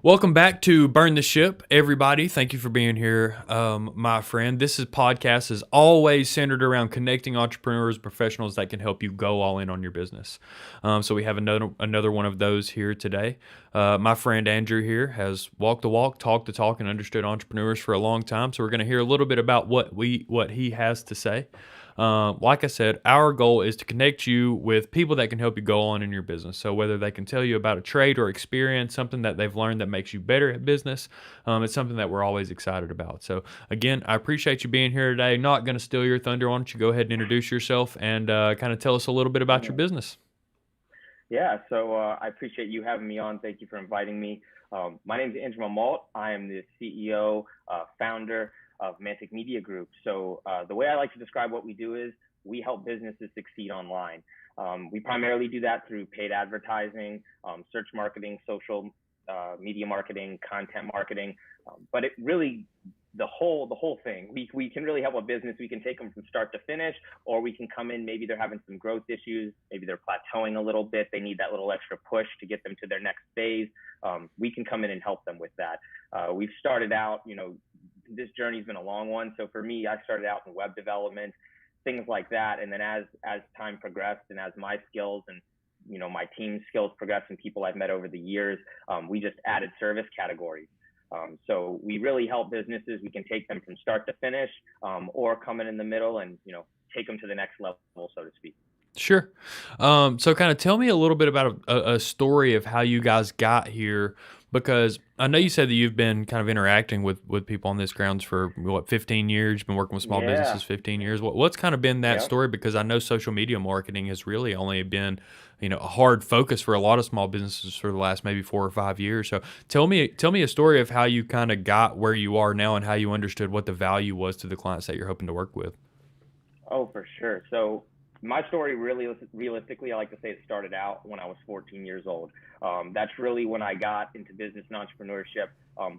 Welcome back to Burn the Ship, everybody. Thank you for being here, my friend. Podcast is always centered around connecting entrepreneurs, professionals that can help you go all in on your business. So we have another one of those here today. My friend Andrew here has walked the walk, talked the talk, and understood entrepreneurs for a long time. So we're going to hear a little bit about what he has to say. Like I said, our goal is to connect you with people that can help you go on in your business. So whether they can tell you about a trade or experience, something that they've learned that makes you better at business, it's something that we're always excited about. So again, I appreciate you being here today. Not going to steal your thunder. Why don't you go ahead and introduce yourself and kind of tell us a little bit about your Mhm. business? Yeah, so I appreciate you having me on. Thank you for inviting me. My name is Andrew Mimault. I am the CEO, founder of Mantic Media Group. So the way I like to describe what we do is we help businesses succeed online. We primarily do that through paid advertising, search marketing, social media marketing, content marketing. But it really the whole thing. We can really help a business. We can take them from start to finish, or we can come in. Maybe they're having some growth issues. Maybe they're plateauing a little bit. They need that little extra push to get them to their next phase. We can come in and help them with that. We've started out, this journey's been a long one. So for me, I started out in web development, things like that. And then as time progressed, and as my skills and my team's skills progressed, and people I've met over the years, we just added service categories. So we really help businesses. We can take them from start to finish, or come in the middle and take them to the next level, so to speak. Sure. So kind of tell me a little bit about a story of how you guys got here, because I know you said that you've been kind of interacting with people on this grounds for what, 15 years. You've been working with small Yeah, businesses 15 years. What's kind of been that yeah. story? Because I know social media marketing has really only been, a hard focus for a lot of small businesses for the last maybe 4 or 5 years. So tell me a story of how you kind of got where you are now and how you understood what the value was to the clients that you're hoping to work with. Oh, for sure. So my story really, realistically, I like to say it started out when I was 14 years old. That's really when I got into business and entrepreneurship.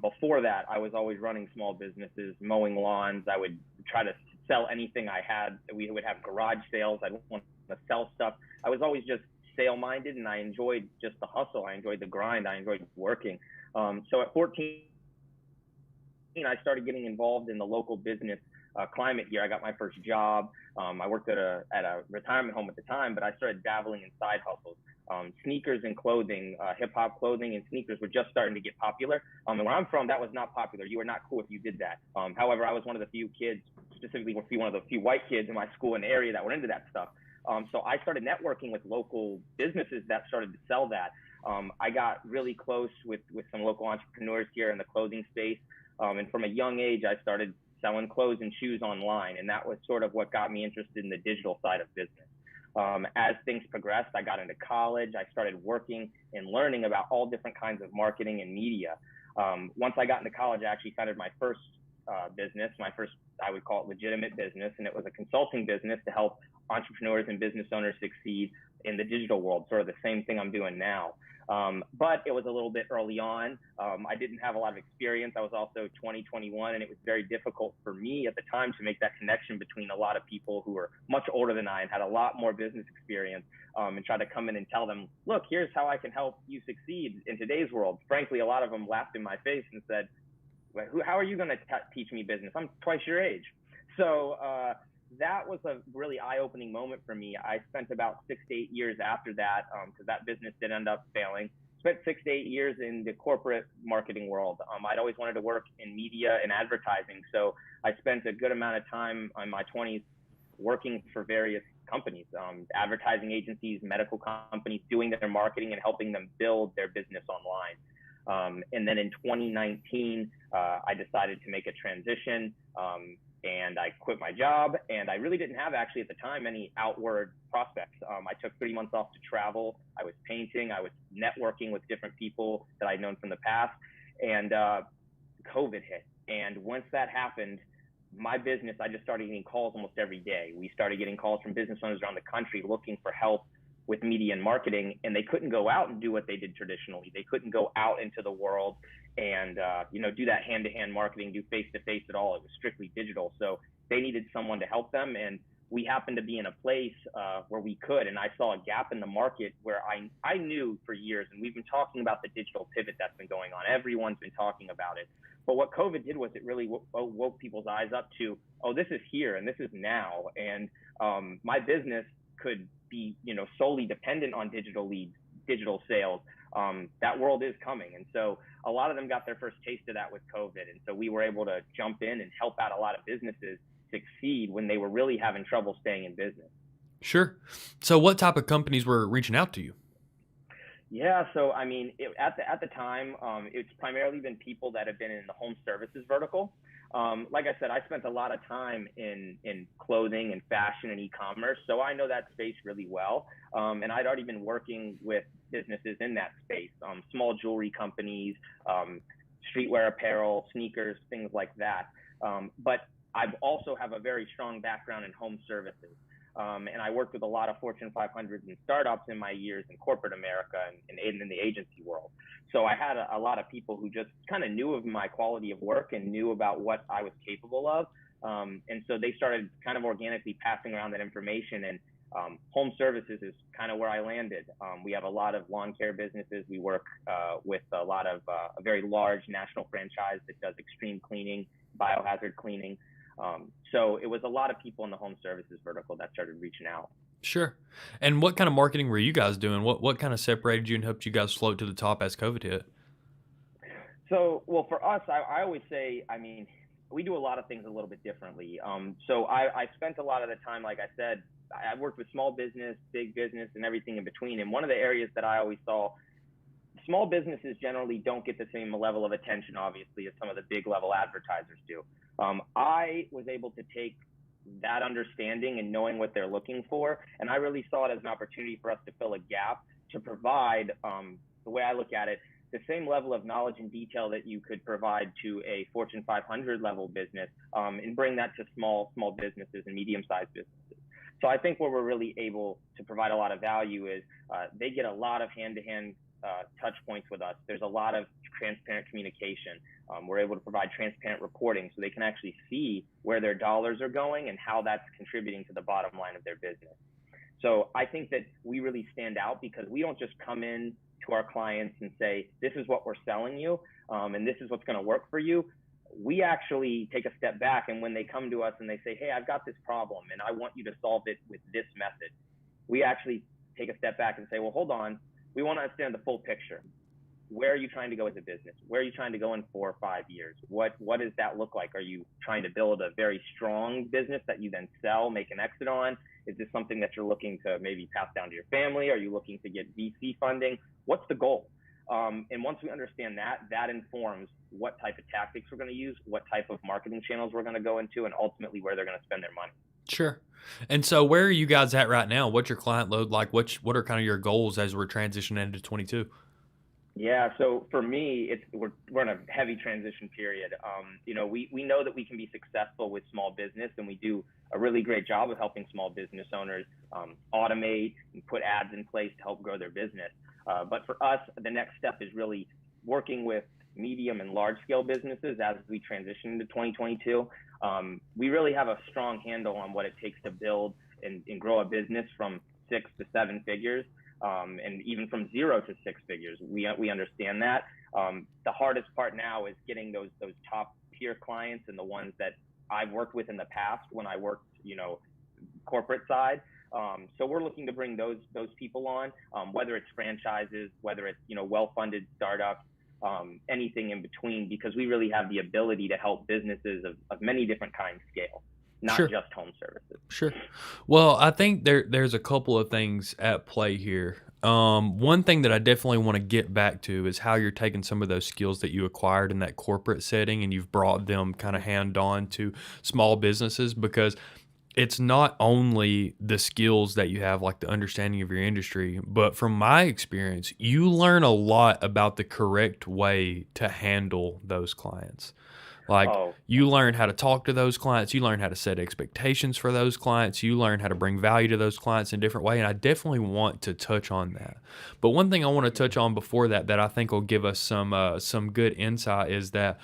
Before that, I was always running small businesses, mowing lawns. I would try to sell anything I had. We would have garage sales. I'd want to sell stuff. I was always just sale minded, and I enjoyed just the hustle. I enjoyed the grind. I enjoyed working. So at 14, I started getting involved in the local business climate here. I got my first job. I worked at a retirement home at the time, but I started dabbling in side hustles. Sneakers and clothing, hip hop clothing and sneakers were just starting to get popular. And where I'm from, that was not popular. You were not cool if you did that. However, I was one of the few kids, specifically one of the few white kids in my school and area that were into that stuff. So I started networking with local businesses that started to sell that. I got really close with some local entrepreneurs here in the clothing space. And from a young age, I started selling clothes and shoes online. And that was sort of what got me interested in the digital side of business. As things progressed, I got into college. I started working and learning about all different kinds of marketing and media. Once I got into college, I actually founded my first business, my first, I would call it legitimate business. And it was a consulting business to help entrepreneurs and business owners succeed in the digital world, sort of the same thing I'm doing now. But it was a little bit early on. I didn't have a lot of experience. I was also 2021, and it was very difficult for me at the time to make that connection between a lot of people who were much older than I and had a lot more business experience, and try to come in and tell them, look, here's how I can help you succeed in today's world. Frankly, a lot of them laughed in my face and said, how are you going to teach me business? I'm twice your age. So that was a really eye-opening moment for me. I spent about 6 to 8 years after that, because that business did end up failing. Spent 6 to 8 years in the corporate marketing world. I'd always wanted to work in media and advertising, so I spent a good amount of time in my 20s working for various companies, advertising agencies, medical companies, doing their marketing and helping them build their business online. And then in 2019, I decided to make a transition, and I quit my job. And I really didn't have, actually at the time, any outward prospects. I took 3 months off to travel. I was painting. I was networking with different people that I'd known from the past. And COVID hit. And once that happened, my business, I just started getting calls almost every day. We started getting calls from business owners around the country looking for help with media and marketing, and they couldn't go out and do what they did traditionally. They couldn't go out into the world and do that hand-to-hand marketing, do face-to-face at all. It was strictly digital. So they needed someone to help them. And we happened to be in a place where we could, and I saw a gap in the market where I knew for years, and we've been talking about the digital pivot that's been going on. Everyone's been talking about it. But what COVID did was it really woke people's eyes up to, oh, this is here and this is now. And my business could be, solely dependent on digital leads, digital sales. That world is coming. And so a lot of them got their first taste of that with COVID. And so we were able to jump in and help out a lot of businesses succeed when they were really having trouble staying in business. Sure. So what type of companies were reaching out to you? Yeah, so I mean, at the time, it's primarily been people that have been in the home services vertical. Like I said, I spent a lot of time in clothing and fashion and e-commerce, so I know that space really well. And I'd already been working with businesses in that space, small jewelry companies, streetwear apparel, sneakers, things like that. But I also have a very strong background in home services. And I worked with a lot of Fortune 500s and startups in my years in corporate America and in the agency world. So I had a lot of people who just kind of knew of my quality of work and knew about what I was capable of. And so they started kind of organically passing around that information. And home services is kind of where I landed. We have a lot of lawn care businesses. We work with a lot of a very large national franchise that does extreme cleaning, biohazard cleaning. So it was a lot of people in the home services vertical that started reaching out. Sure. And what kind of marketing were you guys doing? What kind of separated you and helped you guys float to the top as COVID hit? So, well, for us, I always say, I mean, we do a lot of things a little bit differently. So I spent a lot of the time, like I said, I worked with small business, big business, and everything in between. And one of the areas that I always saw, small businesses generally don't get the same level of attention, obviously, as some of the big level advertisers do. I was able to take that understanding and knowing what they're looking for, and I really saw it as an opportunity for us to fill a gap to provide, the way I look at it, the same level of knowledge and detail that you could provide to a Fortune 500 level business, and bring that to small businesses and medium-sized businesses. So I think where we're really able to provide a lot of value is they get a lot of hand-to-hand touch points with us. There's a lot of transparent communication. We're able to provide transparent reporting so they can actually see where their dollars are going and how that's contributing to the bottom line of their business. So I think that we really stand out because we don't just come in to our clients and say, this is what we're selling you, and this is what's going to work for you. We actually take a step back, and when they come to us and they say, hey, I've got this problem and I want you to solve it with this method, we actually take a step back and say, well, hold on. We want to understand the full picture. Where are you trying to go as a business? Where are you trying to go in 4 or 5 years? What does that look like? Are you trying to build a very strong business that you then sell, make an exit on? Is this something that you're looking to maybe pass down to your family? Are you looking to get VC funding? What's the goal? And once we understand that, that informs what type of tactics we're going to use, what type of marketing channels we're going to go into, and ultimately where they're going to spend their money. Sure. And so where are you guys at right now? What's your client load like? What are kind of your goals as we're transitioning into 22? Yeah, so for me, we're in a heavy transition period. We know that we can be successful with small business, and we do a really great job of helping small business owners automate and put ads in place to help grow their business. But for us, the next step is really working with medium and large scale businesses as we transition into 2022. We really have a strong handle on what it takes to build and grow a business from 6 to 7 figures. And even from 0 to 6 figures, we understand that. The hardest part now is getting those top tier clients and the ones that I've worked with in the past when I worked, corporate side. So we're looking to bring those people on, whether it's franchises, whether it's well-funded startups, anything in between, because we really have the ability to help businesses of many different kinds scale. Not Sure. just home services. Sure. Well, I think there's a couple of things at play here. One thing that I definitely want to get back to is how you're taking some of those skills that you acquired in that corporate setting and you've brought them kind of hand on to small businesses, because it's not only the skills that you have, like the understanding of your industry, but from my experience, you learn a lot about the correct way to handle those clients. Like you learn how to talk to those clients, you learn how to set expectations for those clients, you learn how to bring value to those clients in a different way. And I definitely want to touch on that. But one thing I want to touch on before that I think will give us some good insight is that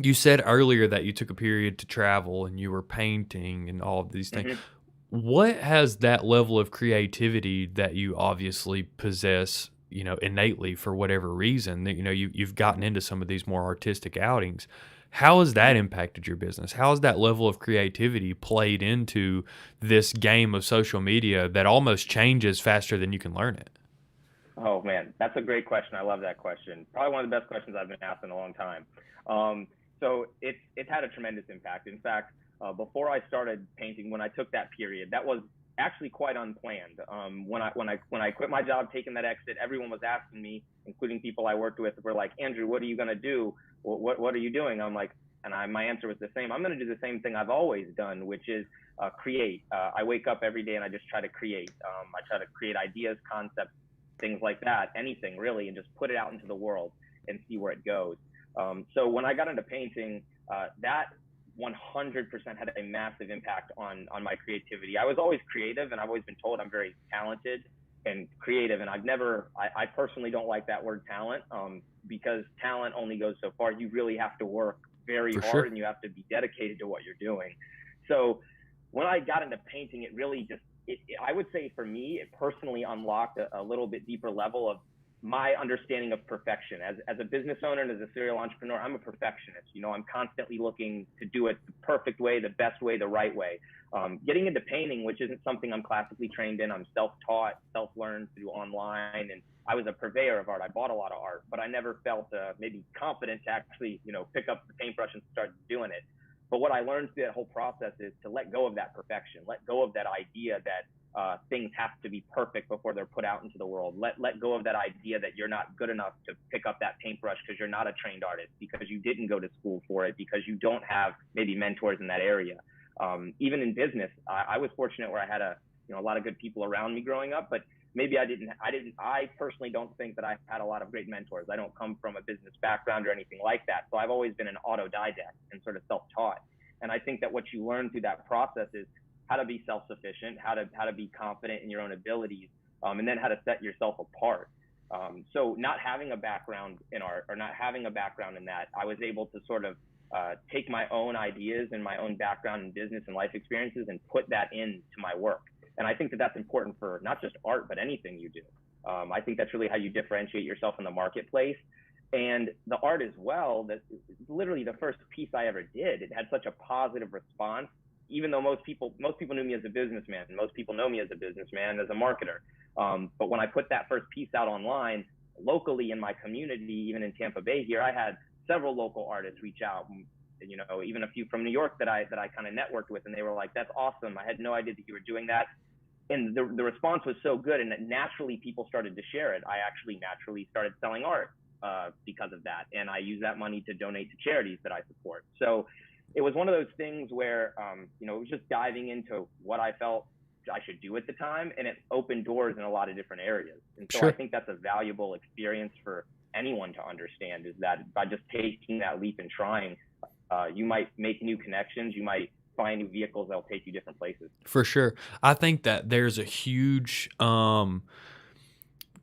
you said earlier that you took a period to travel and you were painting and all of these things. Mm-hmm. What has that level of creativity that you obviously possess, innately for whatever reason that, you've gotten into some of these more artistic outings. How has that Mhm. impacted your business? How has that level of creativity played into this game of social media that almost changes faster than you can learn it? Oh man, that's a great question. I love that question. Probably one of the best questions I've been asked in a long time. So it's had a tremendous impact. In fact, before I started painting, when I took that period, that was actually quite unplanned. When I quit my job, taking that exit, everyone was asking me, including people I worked with, were like, Andrew, what are you gonna do? What are you doing? I'm like, my answer was the same. I'm gonna do the same thing I've always done, which is create. I wake up every day and I just try to create. I try to create ideas, concepts, things like that, anything really, and just put it out into the world and see where it goes. So when I got into painting, that 100% had a massive impact on my creativity. I was always creative, and I've always been told I'm very talented and creative. And I personally don't like that word talent, because talent only goes so far. You really have to work very For hard, sure. and you have to be dedicated to what you're doing. So when I got into painting, it really just, I would say for me, it personally unlocked a little bit deeper level of my understanding of perfection. As a business owner and as a serial entrepreneur, I'm a perfectionist. I'm constantly looking to do it the perfect way, the best way, the right way. Getting into painting, which isn't something I'm classically trained in, I'm self-taught, self-learned through online, and I was a purveyor of art. I bought a lot of art, but I never felt maybe confident to actually, pick up the paintbrush and start doing it. But what I learned through that whole process is to let go of that perfection, let go of that idea that things have to be perfect before they're put out into the world. Let go of that idea that you're not good enough to pick up that paintbrush because you're not a trained artist, because you didn't go to school for it, because you don't have maybe mentors in that area. Even in business, I was fortunate where I had a lot of good people around me growing up, but maybe I personally don't think that I had a lot of great mentors. I don't come from a business background or anything like that. So I've always been an autodidact and sort of self-taught. And I think that what you learn through that process is how to be self-sufficient, how to be confident in your own abilities, and then how to set yourself apart. So not having a background in art, or not having a background in that, I was able to sort of take my own ideas and my own background in business and life experiences and put that into my work. And I think that that's important for not just art, but anything you do. I think that's really how you differentiate yourself in the marketplace. And the art as well, that literally the first piece I ever did, it had such a positive response, even though most people knew me as a businessman, and most people know me as a businessman, as a marketer. But when I put that first piece out online, locally in my community, even in Tampa Bay here, I had several local artists reach out, and, even a few from New York that I kind of networked with, and they were like, "That's awesome! I had no idea that you were doing that." And the response was so good, and that naturally people started to share it. I actually naturally started selling art because of that, and I use that money to donate to charities that I support. So it was one of those things where it was just diving into what I felt I should do at the time, and it opened doors in a lot of different areas. And so I Sure. think that's a valuable experience for anyone to understand, is that by just taking that leap and trying, you might make new connections, you might find new vehicles that'll take you different places. For sure. I think that there's a huge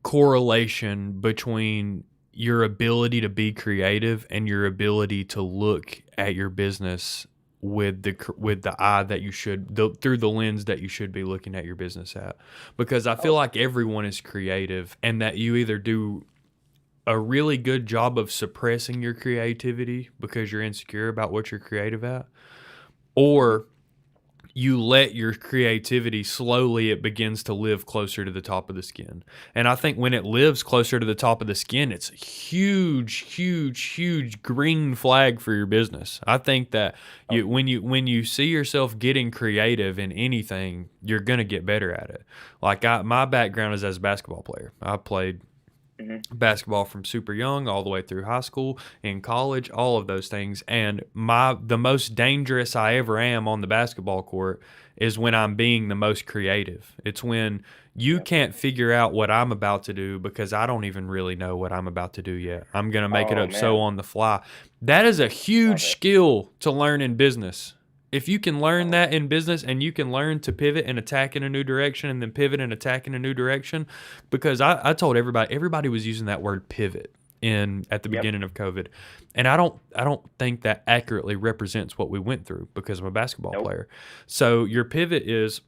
correlation between your ability to be creative and your ability to look at your business with the eye that you should through the lens that you should be looking at your business at, because I feel Oh, like everyone is creative, and that you either do a really good job of suppressing your creativity because you're insecure about what you're creative at, mm-hmm. or you let your creativity slowly, it begins to live closer to the top of the skin. And I think when it lives closer to the top of the skin, it's a huge, huge, huge green flag for your business. I think that Oh, when you see yourself getting creative in anything, you're gonna get better at it. Like my background is as a basketball player. I played mm-hmm. basketball from super young all the way through high school, in college, all of those things. And the most dangerous I ever am on the basketball court is when I'm being the most creative. It's when you Yeah. can't figure out what I'm about to do because I don't even really know what I'm about to do yet. I'm going to make it Oh up so man, on the fly. That is a love huge it. skill to learn in business. If you can learn Oh, that in business, and you can learn to pivot and attack in a new direction, and then pivot and attack in a new direction, because I told everybody was using that word pivot in at the yep. beginning of COVID, and I don't think that accurately represents what we went through because I'm a basketball Nope. player. So your pivot is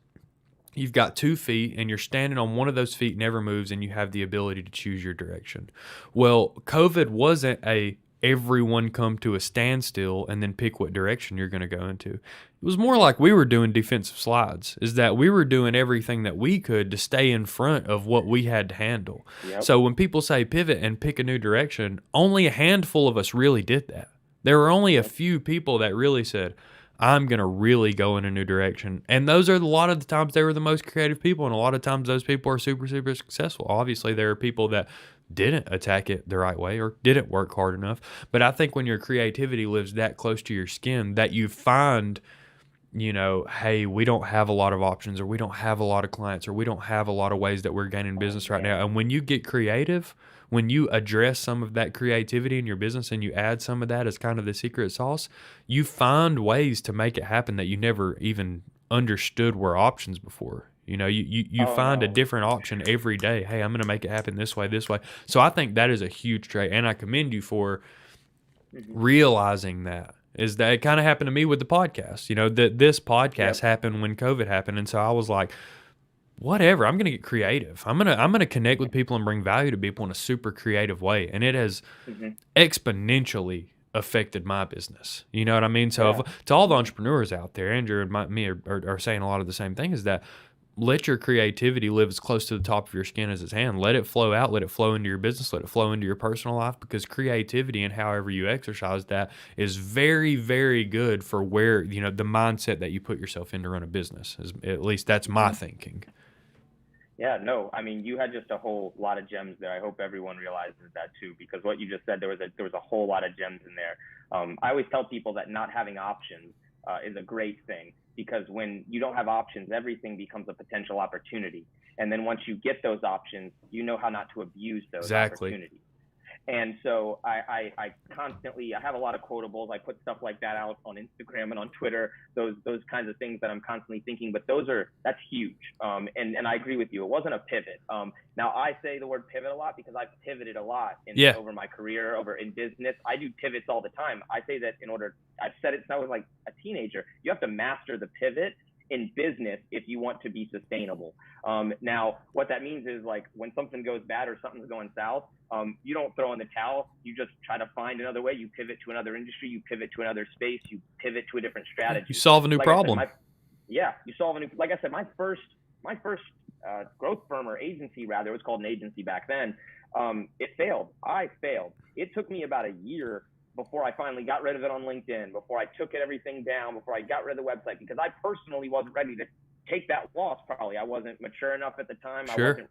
you've got 2 feet and you're standing on one of those feet, never moves, and you have the ability to choose your direction. Well, COVID wasn't a everyone come to a standstill and then pick what direction you're going to go into. It was more like we were doing defensive slides, is that we were doing everything that we could to stay in front of what we had to handle. Yep. So when people say pivot and pick a new direction, only a handful of us really did that. There were only a few people that really said, I'm going to really go in a new direction. And those are a lot of the times they were the most creative people. And a lot of times those people are super, super successful. Obviously, there are people that didn't attack it the right way or didn't work hard enough. But I think when your creativity lives that close to your skin, that you find, hey, we don't have a lot of options, or we don't have a lot of clients, or we don't have a lot of ways that we're gaining business right now. And when you get creative, when you address some of that creativity in your business and you add some of that as kind of the secret sauce, you find ways to make it happen that you never even understood were options before. You find a different option every day. Hey, I'm going to make it happen this way, this way. So I think that is a huge trait, and I commend you for realizing that. Is that it kind of happened to me with the podcast? That this podcast happened when COVID happened, and so I was like, whatever, I'm going to get creative. I'm going to connect with people and bring value to people in a super creative way, and it has exponentially affected my business. You know what I mean? So to all the entrepreneurs out there, Andrew and me are saying a lot of the same thing, is that let your creativity live as close to the top of your skin as it can. Let it flow out. Let it flow into your business. Let it flow into your personal life, because creativity and however you exercise that is very, very good for where, the mindset that you put yourself in to run a business. At least that's my thinking. Yeah, no, I mean, you had just a whole lot of gems there. I hope everyone realizes that too, because what you just said, there was a whole lot of gems in there. I always tell people that not having options is a great thing, because when you don't have options, everything becomes a potential opportunity. And then once you get those options, you know how not to abuse those opportunities. And so I constantly, I have a lot of quotables. I put stuff like that out on Instagram and on Twitter, those kinds of things that I'm constantly thinking, but that's huge. And I agree with you. It wasn't a pivot. Now I say the word pivot a lot because I've pivoted a lot over my career, over in business. I do pivots all the time. I say that I've said it since I was like a teenager, you have to master the pivot in business if you want to be sustainable. Now, what that means is, like, when something goes bad or something's going south, you don't throw in the towel. You just try to find another way. You pivot to another industry. You pivot to another space. You pivot to a different strategy. You solve a new problem. You solve a new. Like I said, my first growth firm, or agency rather, it was called an agency back then. It failed. I failed. It took me about a year before I finally got rid of it on LinkedIn, before I took everything down, before I got rid of the website, because I personally wasn't ready to take that loss. Probably I wasn't mature enough at the time. Sure. I wasn't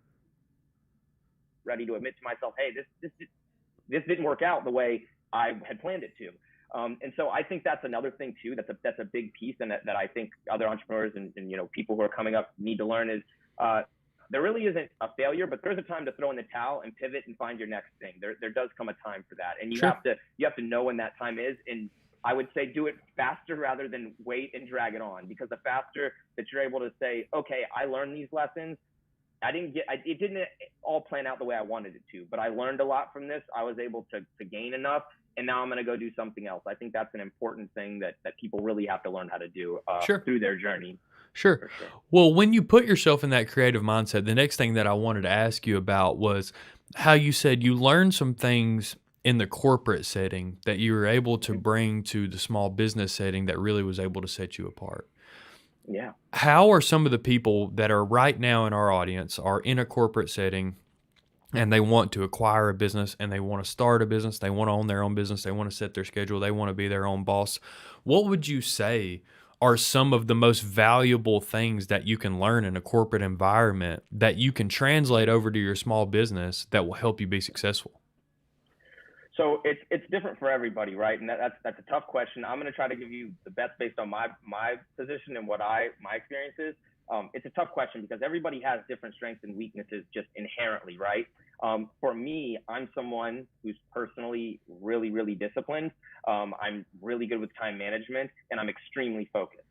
ready to admit to myself, hey, this didn't work out the way I had planned it to. And so I think that's another thing too. That's a big piece, and that I think other entrepreneurs and people who are coming up need to learn is there really isn't a failure, but there's a time to throw in the towel and pivot and find your next thing. There does come a time for that, and you have to know when that time is. And I would say do it faster rather than wait and drag it on, because the faster that you're able to say, okay, I learned these lessons. It didn't all plan out the way I wanted it to, but I learned a lot from this. I was able to gain enough, and now I'm going to go do something else. I think that's an important thing that people really have to learn how to do through their journey. Sure. Well, when you put yourself in that creative mindset, the next thing that I wanted to ask you about was how you said you learned some things in the corporate setting that you were able to bring to the small business setting that really was able to set you apart. Yeah. How are some of the people that are right now in our audience are in a corporate setting and they want to acquire a business and they want to start a business, they want to own their own business, they want to set their schedule, they want to be their own boss? What would you say are some of the most valuable things that you can learn in a corporate environment that you can translate over to your small business that will help you be successful? So it's different for everybody, right? And that's a tough question. I'm going to try to give you the best based on my position and what my experience is. It's a tough question because everybody has different strengths and weaknesses just inherently, right? For me, I'm someone who's personally really, really disciplined. I'm really good with time management, and I'm extremely focused.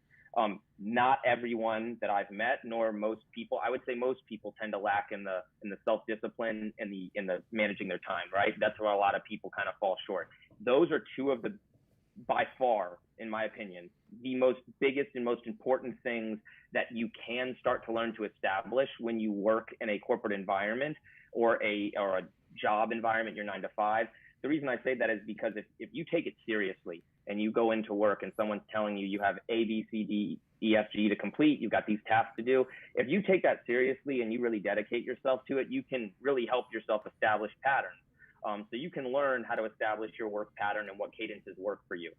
Not everyone that I've met, nor most people, I would say most people tend to lack in the self-discipline and in the managing their time, right? That's where a lot of people kind of fall short. Those are two of the by far, in my opinion, the most biggest and most important things that you can start to learn to establish when you work in a corporate environment or a job environment, your 9 to 5. The reason I say that is because if you take it seriously and you go into work and someone's telling you have A, B, C, D, E, F, G to complete, you've got these tasks to do. If you take that seriously and you really dedicate yourself to it, you can really help yourself establish patterns. So you can learn how to establish your work pattern and what cadences work for you.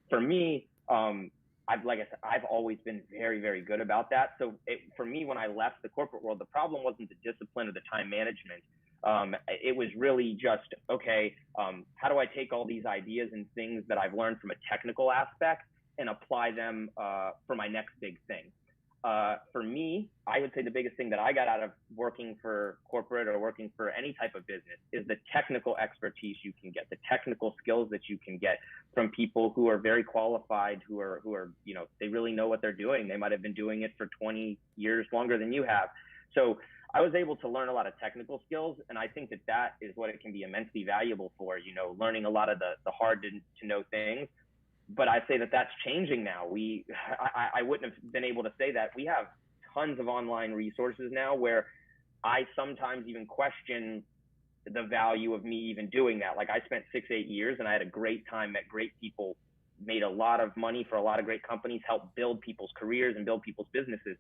For me, like I said, I've always been very, very good about that. So for me, when I left the corporate world, the problem wasn't the discipline or the time management. It was really just, okay, how do I take all these ideas and things that I've learned from a technical aspect and apply them for my next big thing? For me, I would say the biggest thing that I got out of working for corporate or working for any type of business is the technical expertise you can get, the technical skills that you can get from people who are very qualified, who are, they really know what they're doing. They might have been doing it for 20 years longer than you have. So I was able to learn a lot of technical skills, and I think that is what it can be immensely valuable for, learning a lot of the hard to know things. But I say that that's changing now. I wouldn't have been able to say that. We have tons of online resources now where I sometimes even question the value of me even doing that. Like, I spent 6-8 years and I had a great time, met great people, made a lot of money for a lot of great companies, helped build people's careers and build people's businesses.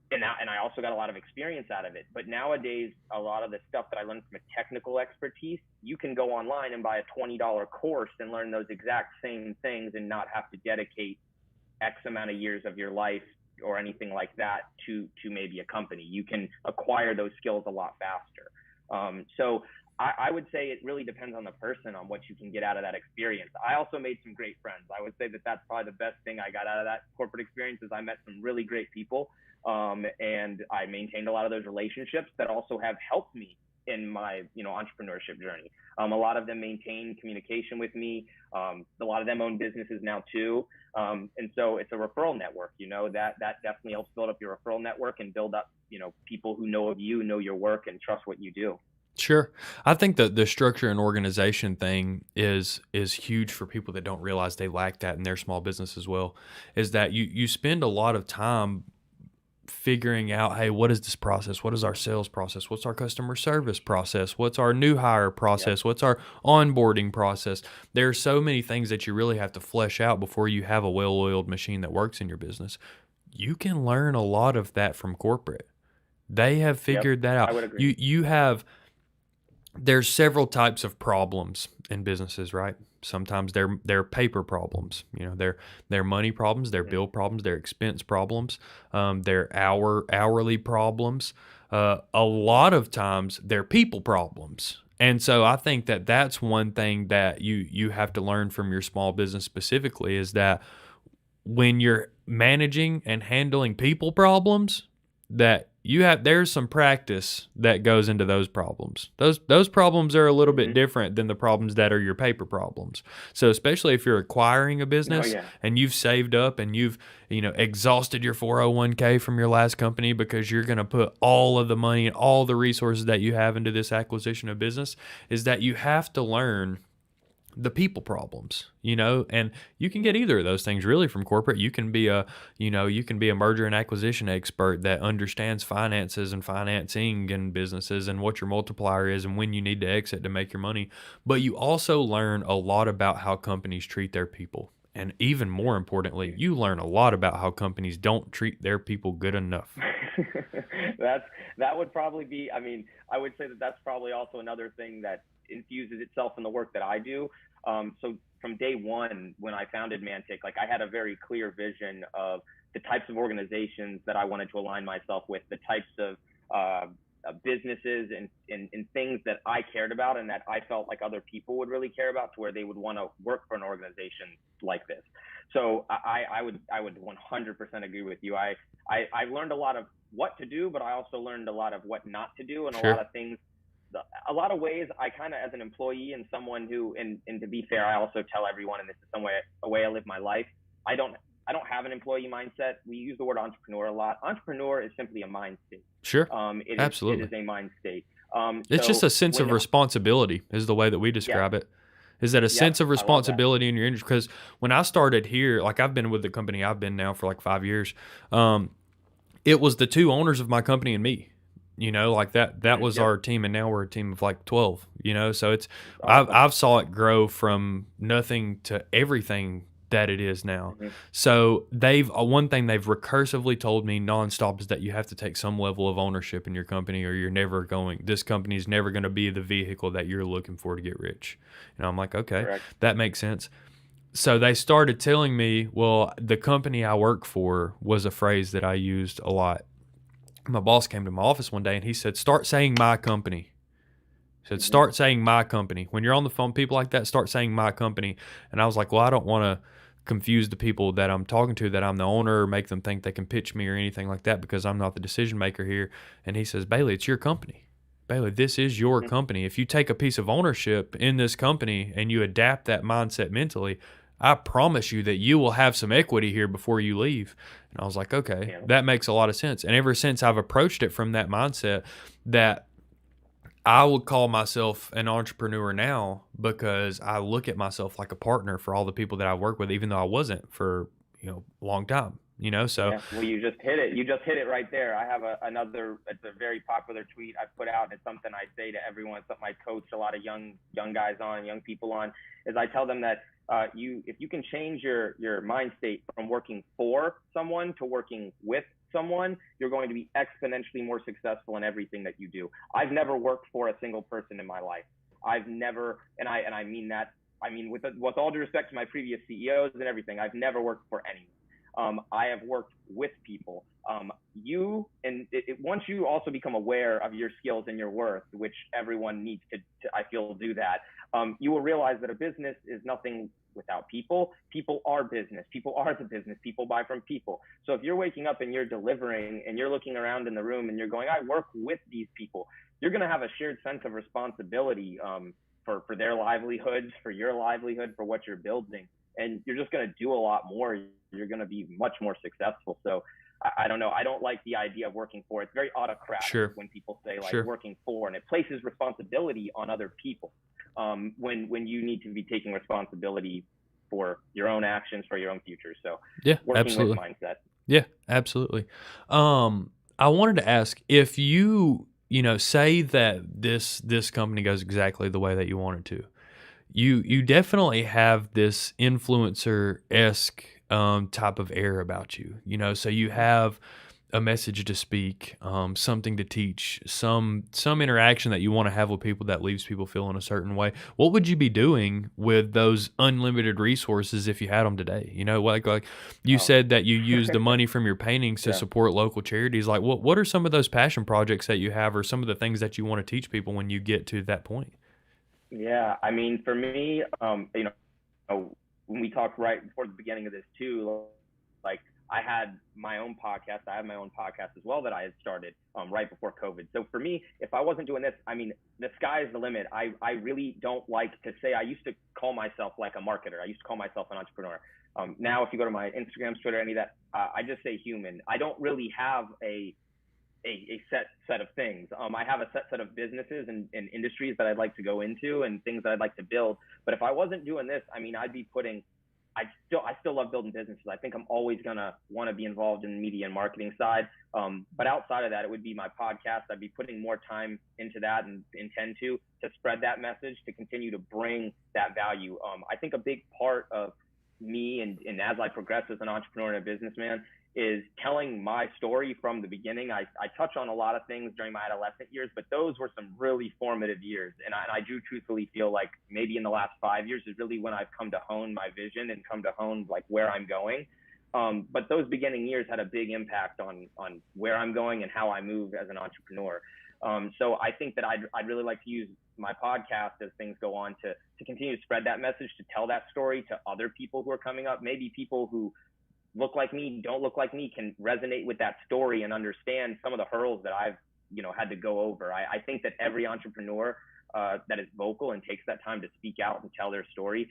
And I also got a lot of experience out of it. But nowadays, a lot of the stuff that I learned from a technical expertise, you can go online and buy a $20 course and learn those exact same things and not have to dedicate X amount of years of your life or anything like that to maybe a company. You can acquire those skills a lot faster. So I would say it really depends on the person, on what you can get out of that experience. I also made some great friends. I would say that that's probably the best thing I got out of that corporate experience is I met some really great people. And I maintained a lot of those relationships that also have helped me in my, entrepreneurship journey. A lot of them maintain communication with me. A lot of them own businesses now too. And so it's a referral network, that definitely helps build up your referral network and build up, people who know of you, know your work, and trust what you do. Sure. I think that the structure and organization thing is huge for people that don't realize they lack that in their small business as well, is that you spend a lot of time figuring out, hey, what is this process? What is our sales process? What's our customer service process? What's our new hire process? Yep. What's our onboarding process? There are so many things that you really have to flesh out before you have a well-oiled machine that works in your business. You can learn a lot of that from corporate. They have figured that out. I would agree. There's several types of problems in businesses, right? Sometimes they're paper problems, they're money problems, they're bill problems, they're expense problems, they're hourly problems. A lot of times they're people problems. And so I think that that's one thing that you have to learn from your small business specifically, is that when you're managing and handling people problems, that there's some practice that goes into those problems. Those problems are a little bit different than the problems that are your paper problems. So especially if you're acquiring a business and you've saved up and you've exhausted your 401k from your last company because you're going to put all of the money and all the resources that you have into this acquisition of business, is that you have to learn the people problems, and you can get either of those things really from corporate. You can be a merger and acquisition expert that understands finances and financing and businesses and what your multiplier is and when you need to exit to make your money. But you also learn a lot about how companies treat their people. And even more importantly, you learn a lot about how companies don't treat their people good enough. That would probably be, I would say that that's probably also another thing that infuses itself in the work that I do. So from day one, when I founded Mantic, I had a very clear vision of the types of organizations that I wanted to align myself with, the types of businesses and things that I cared about and that I felt like other people would really care about, to where they would want to work for an organization like this. So I would 100% agree with you. I learned a lot of what to do, but I also learned a lot of what not to do, and a lot of things. A lot of ways I kind of, as an employee and someone who, and to be fair, I also tell everyone, and this is a way I live my life, I don't have an employee mindset. We use the word entrepreneur a lot. Entrepreneur is simply a mind state. Sure. Absolutely. It is a mind state. It's just a sense of responsibility is the way that we describe it. Is that a sense Yep, of I love that. responsibility in your industry? Because when I started here, like I've been with the company I've been now for like 5 years, um, it was the two owners of my company and me. Like that was Yep, our team, and now we're a team of like 12. So it's it's I've awesome. I've saw it grow from nothing to everything that it is now. Hmm. So they've one thing they've recursively told me nonstop is that you have to take some level of ownership in your company, or you're never going. This company is never going to be the vehicle that you're looking for to get rich. And I'm like, okay, Correct. that makes sense. So they started telling me, well, the company I work for was a phrase that I used a lot. My boss came to my office one day and he said, start saying my company. He said, Hmm. start saying my company. When you're on the phone, people like that, start saying my company. And I was like, well, I don't want to confuse the people that I'm talking to that I'm the owner or make them think they can pitch me or anything like that because I'm not the decision maker here. And he says, Bailey, it's your company. Bailey, this is your Hmm. company. If you take a piece of ownership in this company and you adapt that mindset mentally, I promise you that you will have some equity here before you leave. And I was like, okay, Yeah. that makes a lot of sense. And ever since I've approached it from that mindset, that I would call myself an entrepreneur now because I look at myself like a partner for all the people that I work with, even though I wasn't for a long time. So Yeah, well, you just hit it. You just hit it right there. I have another. It's a very popular tweet I put out. It's something I say to everyone. It's something I coach a lot of young guys on, young people on. Is I tell them that if you can change your mind state from working for someone to working with someone, you're going to be exponentially more successful in everything that you do. I've never worked for a single person in my life. I've never, and I mean that. I mean, with all due respect to my previous CEOs and everything, I've never worked for anyone. I have worked with people. Once you also become aware of your skills and your worth, which everyone needs to I feel, do that. You will realize that a business is nothing without people. People are business. People are the business. People buy from people. So if you're waking up and you're delivering and you're looking around in the room and you're going, I work with these people, you're going to have a shared sense of responsibility for their livelihoods, for your livelihood, for what you're building, and you're just going to do a lot more. You're going to be much more successful. So I don't know. I don't like the idea of working for. It's very autocratic sure, when people say like sure. working for, and it places responsibility on other people when you need to be taking responsibility for your own actions, for your own future. So Yeah, working with absolutely. mindset. Yeah, absolutely. I wanted to ask if say that this company goes exactly the way that you want it to. You definitely have this influencer esque type of air about you. So you have a message to speak, something to teach, some interaction that you want to have with people that leaves people feeling a certain way. What would you be doing with those unlimited resources if you had them today? Like you Oh, said that you use the money from your paintings to yeah. support local charities. Like what are some of those passion projects that you have, or some of the things that you want to teach people when you get to that point? Yeah. I mean, for me, when we talked right before the beginning of this too, like I had my own podcast. I have my own podcast as well that I had started right before COVID. So for me, if I wasn't doing this, I mean, the sky is the limit. I really don't like to say. I used to call myself like a marketer. I used to call myself an entrepreneur. Now, if you go to my Instagram, Twitter, any of that, I just say human. I don't really have a set of things. I have a set of businesses and industries that I'd like to go into and things that I'd like to build. But if I wasn't doing this, I mean, I'd be putting. I still love building businesses. I think I'm always gonna want to be involved in the media and marketing side. But outside of that, it would be my podcast. I'd be putting more time into that and intend to spread that message, to continue to bring that value. I think a big part of me and as I progress as an entrepreneur and a businessman is telling my story from the beginning. I touch on a lot of things during my adolescent years, but those were some really formative years. And I do truthfully feel like maybe in the last 5 years is really when I've come to hone my vision and come to hone like where I'm going. But those beginning years had a big impact on where I'm going and how I move as an entrepreneur. So I think that I'd really like to use my podcast as things go on to continue to spread that message, to tell that story to other people who are coming up, maybe people who look like me, don't look like me, can resonate with that story and understand some of the hurdles that I've had to go over. I think that every entrepreneur that is vocal and takes that time to speak out and tell their story,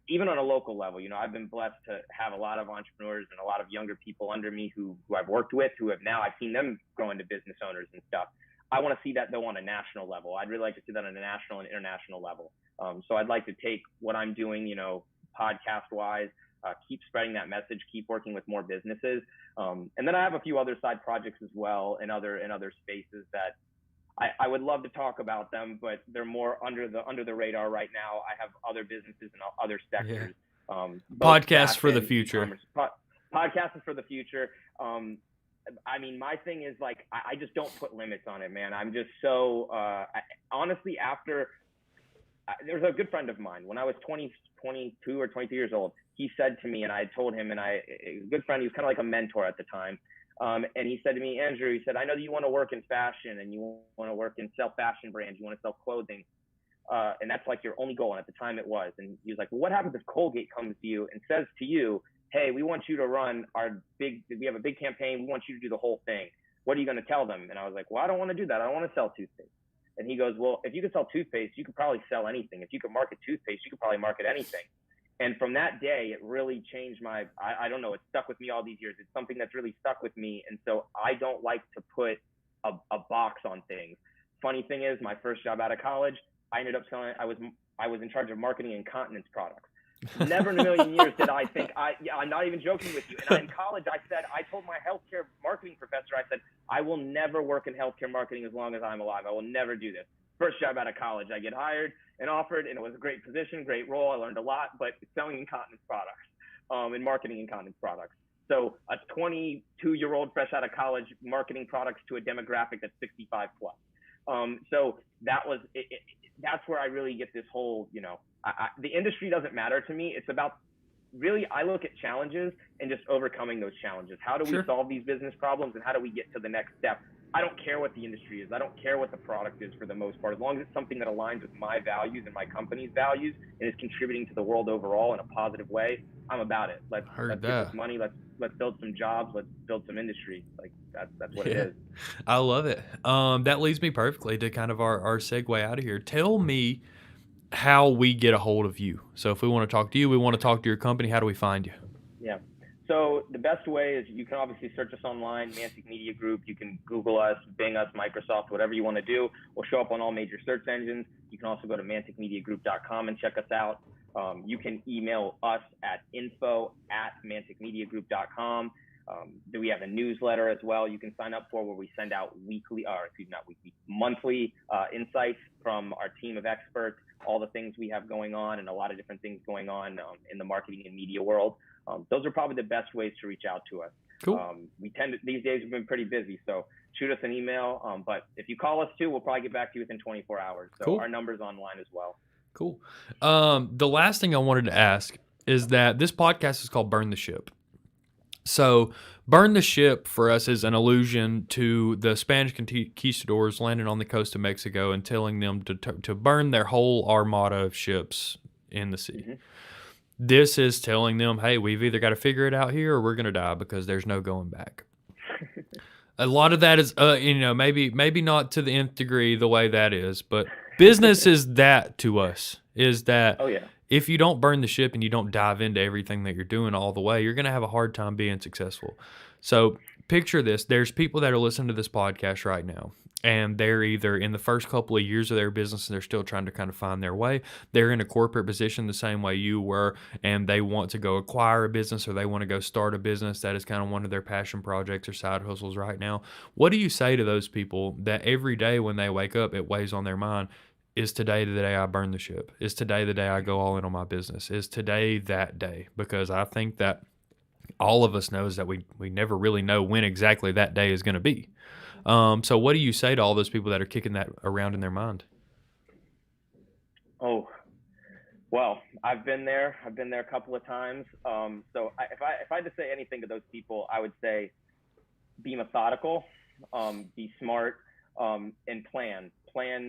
even on a local level, I've been blessed to have a lot of entrepreneurs and a lot of younger people under me who I've worked with, who have now I've seen them grow into business owners and stuff. I want to see that though on a national level. I'd really like to see that on a national and international level. So I'd like to take what I'm doing, podcast wise, keep spreading that message, keep working with more businesses. And then I have a few other side projects as well in other spaces that I would love to talk about them, but they're more under the radar right now. I have other businesses in other sectors. Yeah. Podcasts for the future. Podcasts is for the future. I mean, my thing is like, I just don't put limits on it, man. I'm just so, honestly, there's a good friend of mine when I was 22 or 23 years old. He said to me, and I told him, a good friend, he was kind of like a mentor at the time. And he said to me, Andrew, he said, I know that you want to work in fashion and you want to work in sell fashion brands, you want to sell clothing. And that's like your only goal. And at the time it was. And he was like, well, what happens if Colgate comes to you and says to you, hey, we want you to run we have a big campaign. We want you to do the whole thing. What are you going to tell them? And I was like, well, I don't want to do that. I don't want to sell toothpaste. And he goes, well, if you could sell toothpaste, you could probably sell anything. If you could market toothpaste, you could probably market anything. And from that day, it really changed I don't know, it stuck with me all these years. It's something that's really stuck with me. And so I don't like to put a box on things. Funny thing is, my first job out of college, I ended up selling, I was in charge of marketing incontinence products. Never in a million years did I think I'm not even joking with you. And in college, I told my healthcare marketing professor, I said, I will never work in healthcare marketing as long as I'm alive. I will never do this. First job out of college, I get hired and offered, and it was a great position, great role. I learned a lot, but selling incontinence products, and marketing incontinence products. So a 22-year-old fresh out of college marketing products to a demographic that's 65 plus. So that was it. That's where I really get this whole, the industry doesn't matter to me. It's about really, I look at challenges and just overcoming those challenges. How do we solve these business problems, and how do we get to the next step? I don't care what the industry is. I don't care what the product is for the most part. As long as it's something that aligns with my values and my company's values and is contributing to the world overall in a positive way, I'm about it. Let's get this money. Let's build some jobs. Let's build some industry. Like that's what it is. I love it. That leads me perfectly to kind of our segue out of here. Tell me how we get a hold of you. So if we want to talk to you, we want to talk to your company, how do we find you? Yeah. So the best way is you can obviously search us online, Mantic Media Group. You can Google us, Bing us, Microsoft, whatever you want to do. We'll show up on all major search engines. You can also go to manticmediagroup.com and check us out. You can email us at info@manticmediagroup.com. We have a newsletter as well you can sign up for, where we send out monthly insights from our team of experts, all the things we have going on and a lot of different things going on in the marketing and media world. Those are probably the best ways to reach out to us. Cool. These days we've been pretty busy, so shoot us an email. But if you call us too, we'll probably get back to you within 24 hours. So cool. Our number's online as well. Cool. The last thing I wanted to ask is that this podcast is called Burn the Ship. So burn the ship for us is an allusion to the Spanish conquistadors landing on the coast of Mexico and telling them to burn their whole armada of ships in the sea. Mm-hmm. This is telling them, hey, we've either got to figure it out here or we're going to die because there's no going back. A lot of that is, maybe not to the nth degree the way that is, but business is that to us, is that if you don't burn the ship and you don't dive into everything that you're doing all the way, you're going to have a hard time being successful. So picture this. There's people that are listening to this podcast right now, and they're either in the first couple of years of their business and they're still trying to kind of find their way. They're in a corporate position the same way you were, and they want to go acquire a business or they want to go start a business. That is kind of one of their passion projects or side hustles right now. What do you say to those people that every day when they wake up, it weighs on their mind? Is today the day I burn the ship? Is today the day I go all in on my business? Is today that day? Because I think that all of us knows that we never really know when exactly that day is going to be. So what do you say to all those people that are kicking that around in their mind? Oh, well, I've been there. I've been there a couple of times. So if I had to say anything to those people, I would say be methodical, be smart, and plan. Burn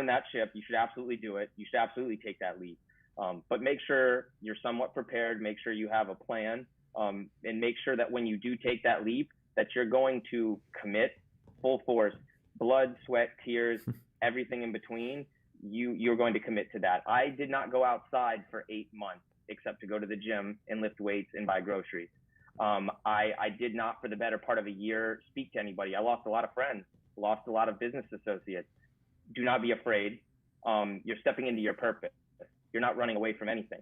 that ship. You should absolutely do it. You should absolutely take that leap. But make sure you're somewhat prepared. Make sure you have a plan, and make sure that when you do take that leap, that you're going to commit full force, blood, sweat, tears, everything in between. You're going to commit to that. I did not go outside for 8 months except to go to the gym and lift weights and buy groceries. I did not, for the better part of a year, speak to anybody. I lost a lot of friends, lost a lot of business associates. Do not be afraid. You're stepping into your purpose. You're not running away from anything.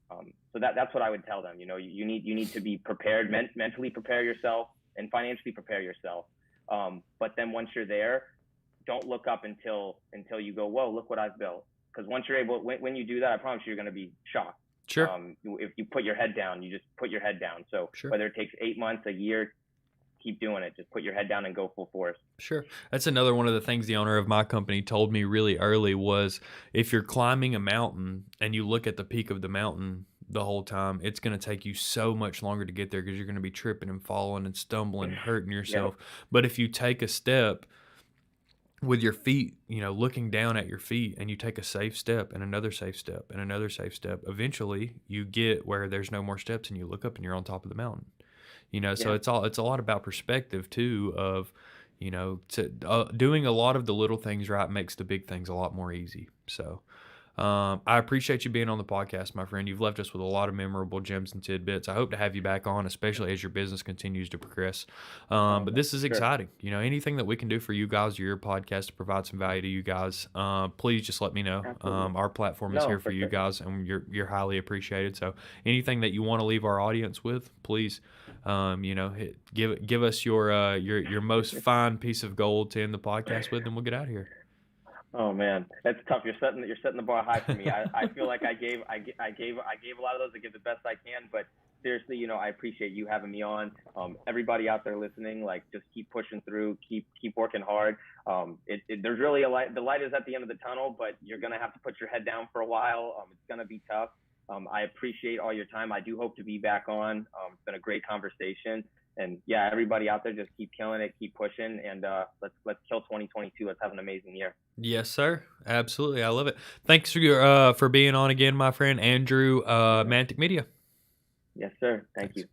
So that's what I would tell them. You need to be prepared, mentally prepare yourself, and financially prepare yourself. But then once you're there, don't look up until you go, whoa, look what I've built. Because once you're able, when you do that, I promise you're going to be shocked. Sure. If you put your head down, you just put your head down. So Sure. whether it takes 8 months, a year, keep doing it. Just put your head down and go full force. Sure. That's another one of the things the owner of my company told me really early was if you're climbing a mountain and you look at the peak of the mountain the whole time, it's going to take you so much longer to get there because you're going to be tripping and falling and stumbling and hurting yourself. Yep. But if you take a step with your feet, looking down at your feet, and you take a safe step and another safe step and another safe step, eventually you get where there's no more steps and you look up and you're on top of the mountain. So it's a lot about perspective too of, doing a lot of the little things right makes the big things a lot more easy. So I appreciate you being on the podcast, my friend. You've left us with a lot of memorable gems and tidbits. I hope to have you back on, especially as your business continues to progress. But this is exciting. Anything that we can do for you guys or your podcast to provide some value to you guys, please just let me know. Our platform is here for you guys, and you're highly appreciated. So anything that you want to leave our audience with, please, give us your most fine piece of gold to end the podcast with, and we'll get out of here. Oh man, that's tough. You're setting the bar high for me. I feel like I gave a lot of those. I give the best I can, but seriously, I appreciate you having me on. Everybody out there listening, just keep pushing through, keep working hard. There's really a light. The light is at the end of the tunnel, but you're gonna have to put your head down for a while. It's gonna be tough. I appreciate all your time. I do hope to be back on. It's been a great conversation. And yeah, everybody out there, just keep killing it, keep pushing, and let's kill 2022. Let's have an amazing year. Yes, sir. Absolutely, I love it. Thanks for being on again, my friend Andrew, Mantic Media. Yes, sir. Thank you.